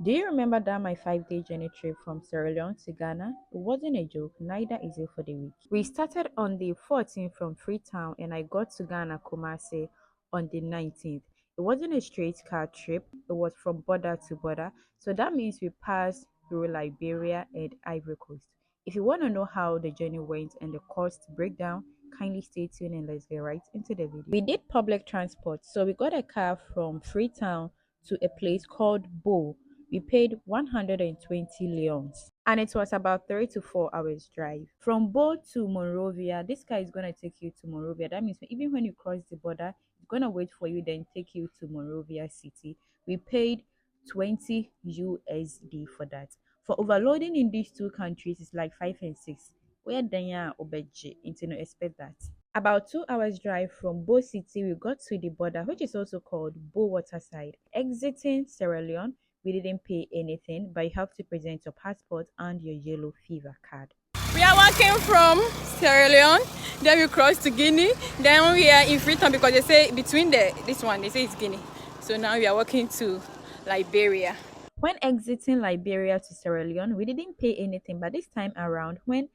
Do you remember that my 5 day journey trip from Sierra Leone to Ghana? It wasn't a joke, neither is it for the weak. We started on the 14th from Freetown and I got to Ghana Kumasi on the 19th. It wasn't a straight car trip, it was from border to border. So that means we passed through Liberia and Ivory Coast. If you want to know how the journey went and the cost breakdown, kindly stay tuned and let's get right into the video. We did public transport, so we got a car from Freetown to a place called Bo. We paid 120 leons and it was about 3 to 4 hours drive. From Bo to Monrovia, this car is going to take you to Monrovia. That means even when you cross the border, it's going to wait for you, then take you to Monrovia City. We paid 20 USD for that. For overloading in these two countries, it's like 5 and 6. Where Danya Obeji, into expect that. About 2 hours drive from Bo City, we got to the border, which is also called Bo Waterside. Exiting Sierra Leone, we didn't pay anything, but you have to present your passport and your yellow fever card. We are walking from Sierra Leone, then we cross to Guinea, then we are in Freetown because they say between this one, they say it's Guinea. So now we are walking to Liberia. When exiting Liberia to Sierra Leone, we didn't pay anything, but this time around, when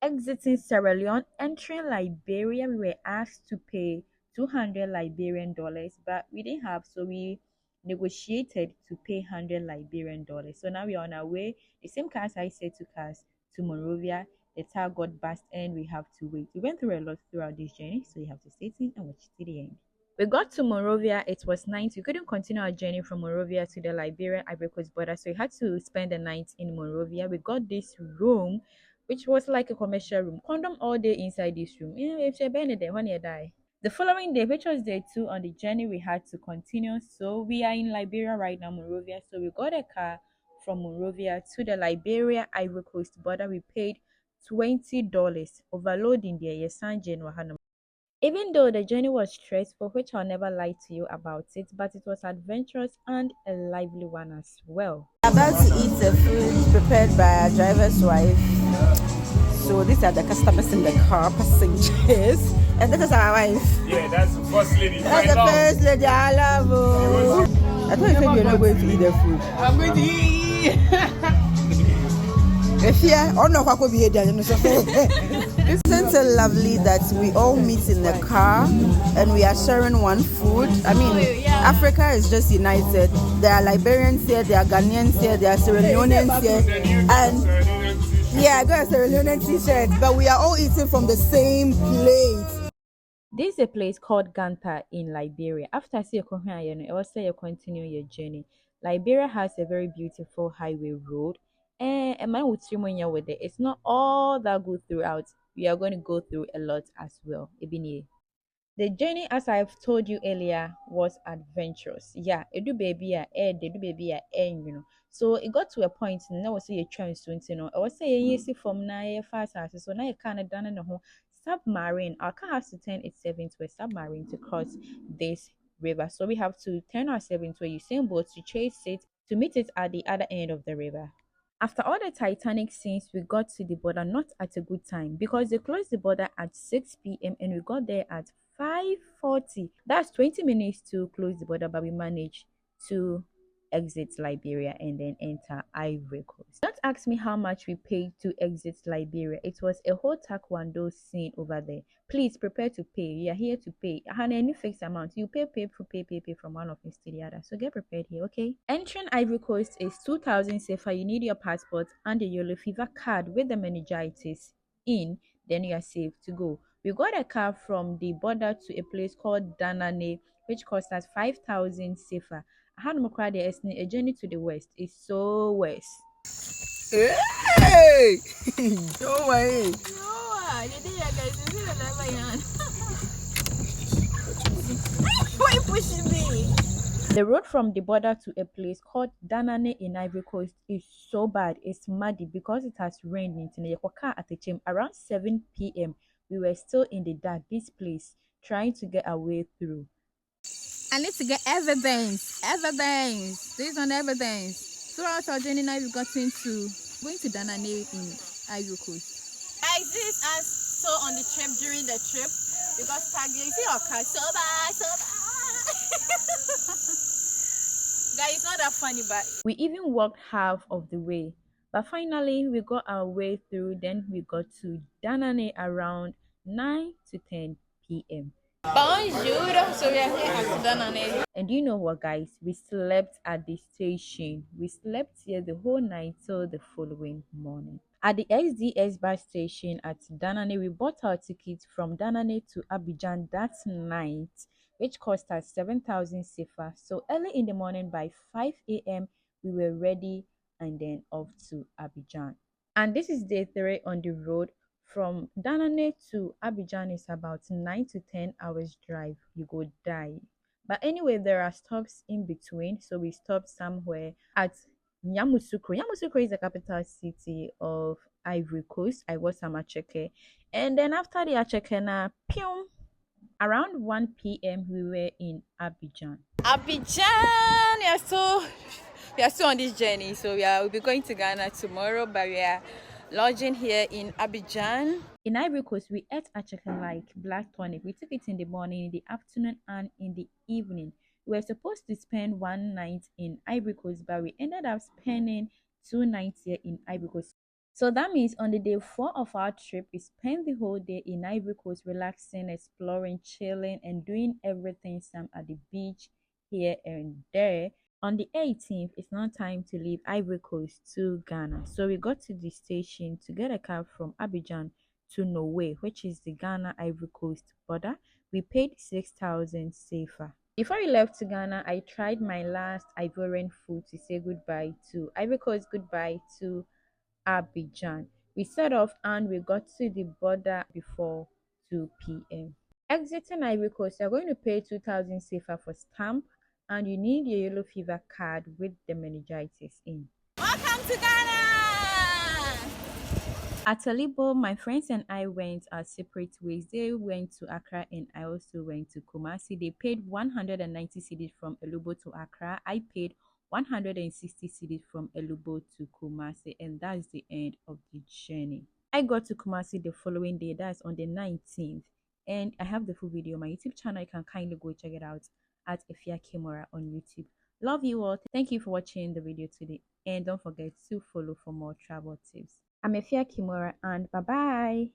exiting Sierra Leone, entering Liberia, we were asked to pay 200 Liberian dollars, but we didn't have, so we negotiated to pay 100 Liberian dollars. So now we are on our way. The same cars I said took us to Monrovia. The tire got bust and we have to wait. We went through a lot throughout this journey, so you have to stay tuned and watch to the end. We got to Monrovia, it was night. We couldn't continue our journey from Monrovia to the Liberian Ivory Coast border, so we had to spend the night in Monrovia. We got this room, which was like a commercial room. Condom all day inside this room. If you're there, when you die. The following day, which was day 2 on the journey, we had to continue. So we are in Liberia right now, Monrovia. So we got a car from Monrovia to the Liberia Ivory Coast border. We paid $20. Overloading there, yes, Sanjay Wahana. Even though the journey was stressful, which I'll never lie to you about it, but it was adventurous and a lively one as well. We're about to eat the food prepared by our driver's wife. So these are the customers in the car, passengers. And this is our wife. Yeah, that's the first lady. That's the first lady. I love her. I thought you said you're not going to eat the food. I'm going to eat. Isn't it lovely that we all meet in the car and we are sharing one food? I mean, Africa is just united. There are Liberians here, there are Ghanaians here, there are Sierra Leoneans here. And yeah, I got a Sierra Leonean t-shirt, but we are all eating from the same plate. This is a place called Ganta in Liberia. After I see a I will say you continue your journey. Liberia has a very beautiful highway road. And man with it. It's not all that good throughout. We are going to go through a lot as well. Ebini. The journey, as I've told you earlier, was adventurous. Yeah, it do baby they do baby So it got to a point now was say a chance to I was saying yes from now fast as so now you kind of done in the whole submarine. Our car has to turn itself into a submarine to cross this river. So we have to turn ourselves into a Usain Bolt to chase it to meet it at the other end of the river. After all the Titanic scenes, we got to the border not at a good time because they closed the border at 6 p.m. and we got there at 5:40. That's 20 minutes to close the border, but we managed to exit Liberia and then enter Ivory Coast. Don't ask me how much we paid to exit Liberia. It was a whole taekwondo scene over there. Please prepare to pay. You are here to pay. And any fixed amount. You pay from one of us to the other. So get prepared here, okay? Entering Ivory Coast is 2,000 CFA. You need your passport and the yellow fever card with the meningitis in. Then you are safe to go. We got a car from the border to a place called Danane, which cost us 5,000 CFA. A journey to the west is so west. Hey! Don't worry. Why you pushing me? The road from the border to a place called Danane in Ivory Coast is so bad. It's muddy because it has rained around 7 p.m. We were still in the dark, this place, trying to get our way through. I need to get evidence. Based on evidence. Throughout our journey now we've gotten to going to Danane in Ivory Coast. Guys, this is us so on the trip during the trip because tag you see our car so bad. Guys, it's not that funny, but We even walked half of the way, but finally we got our way through. Then we got to Danane around 9 to 10 p.m. bonjour. So we are here at Danane. And you know what, guys? We slept at the station. We slept here the whole night till the following morning. At the SDS bus station at Danane, we bought our tickets from Danane to Abidjan that night, which cost us 7,000 CFA. So early in the morning by 5 a.m., we were ready and then off to Abidjan. And this is day 3 on the road. From Danane to Abidjan is about 9 to 10 hours drive. You go die. But anyway, there are stops in between. So we stopped somewhere at Yamoussoukro. Yamoussoukro is the capital city of Ivory Coast. I was some Acheke. And then after the Acheke, around 1 p.m. we were in Abidjan. Abidjan. We are still on this journey. So we'll be going to Ghana tomorrow, but we are lodging here in Abidjan. In Ivory Coast, we ate acheke like black tonic. We took it in the morning, in the afternoon, and in the evening. We were supposed to spend one night in Ivory Coast, but we ended up spending 2 nights here in Ivory Coast. So that means on the day 4 of our trip, we spent the whole day in Ivory Coast, relaxing, exploring, chilling, and doing everything some at the beach here and there. On the 18th, it's now time to leave Ivory Coast to Ghana. So we got to the station to get a cab from Abidjan to Norway, which is the Ghana Ivory Coast border. We paid 6,000 CFA. Before we left to Ghana, I tried my last Ivorian food to say goodbye to Ivory Coast, goodbye to Abidjan. We set off and we got to the border before 2 p.m. Exiting Ivory Coast, you're going to pay 2,000 CFA for stamp, and you need your yellow fever card with the meningitis in. Welcome to Ghana! At Alibo, my friends and I went our separate ways. They went to Accra and I also went to Kumasi. They paid 190 cedis from Elubo to Accra. I paid 160 cedis from Elubo to Kumasi, and that's the end of the journey. I got to Kumasi the following day, that's on the 19th, and I have the full video on my YouTube channel. You can kindly go check it out at Efia Kimura on YouTube. Love you all. Thank you for watching the video today, and don't forget to follow for more travel tips. I'm Efia Kimura, and bye bye.